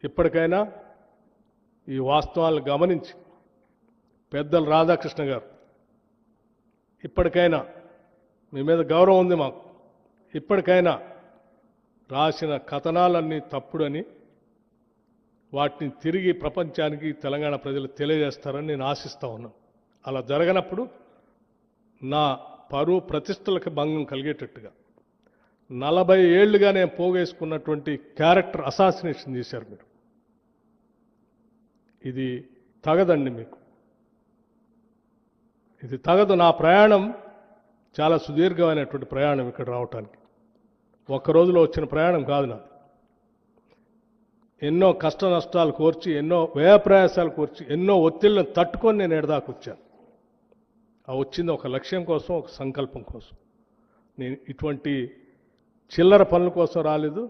ఇప్పటికైనా ఈ వాస్తవాలను గమనించి పెద్దలు రాధాకృష్ణ గారు ఇప్పటికైనా మీ మీద గౌరవం ఉంది మాకు, ఇప్పటికైనా రాసిన కథనాలన్నీ తప్పుడని వాటిని తిరిగి ప్రపంచానికి తెలంగాణ ప్రజలు తెలియజేస్తారని నేను ఆశిస్తా ఉన్నాను. అలా జరగనప్పుడు నా పరువు ప్రతిష్టలకు భంగం కలిగేటట్టుగా 40 ఏళ్లుగా నేను పోగేసుకున్నటువంటి క్యారెక్టర్ అసాసినేషన్ చేశారు మీరు. ఇది తగదండి, మీకు ఇది తగదు. నా ప్రయాణం చాలా సుదీర్ఘమైనటువంటి ప్రయాణం ఇక్కడ రావటానికి. ఒక్క రోజులో వచ్చిన ప్రయాణం కాదు నాది. ఎన్నో కష్ట నష్టాలు కోర్చి, ఎన్నో వ్యయ ప్రయాసాలు కోర్చి, ఎన్నో ఒత్తిళ్లను తట్టుకొని నేను ఎడదాకా వచ్చాను. ఆ వచ్చింది ఒక లక్ష్యం కోసం, ఒక సంకల్పం కోసం. నేను ఇటువంటి చిల్లర పనుల కోసం రాలేదు,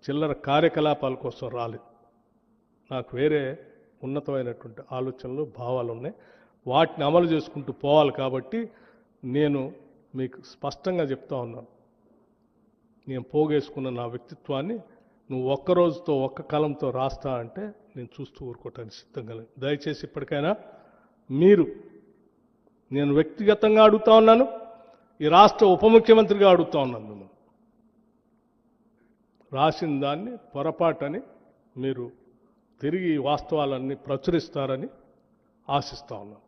చిల్లర కార్యకలాపాల కోసం రాలేదు. నాకు వేరే ఉన్నతమైనటువంటి ఆలోచనలు, భావాలు ఉన్నాయి. వాటిని అమలు చేసుకుంటూ పోవాలి. కాబట్టి నేను మీకు స్పష్టంగా చెప్తా ఉన్నాను, నేను పోగేసుకున్న నా వ్యక్తిత్వాన్ని నువ్వు ఒక్క రోజుతో, ఒక్క కలంతో రాస్తా అంటే నేను చూస్తూ ఊరుకోవటానికి సిద్ధంగా లేదు. దయచేసి ఇప్పటికైనా మీరు, నేను వ్యక్తిగతంగా అడుగుతా ఉన్నాను, ఈ రాష్ట్ర ఉప ముఖ్యమంత్రిగా అడుగుతా ఉన్నాను, మిమ్మల్ని రాసిన దాన్ని పొరపాటని మీరు తిరిగి వాస్తవాలన్నీ ప్రచురిస్తారని ఆశిస్తా ఉన్నాను.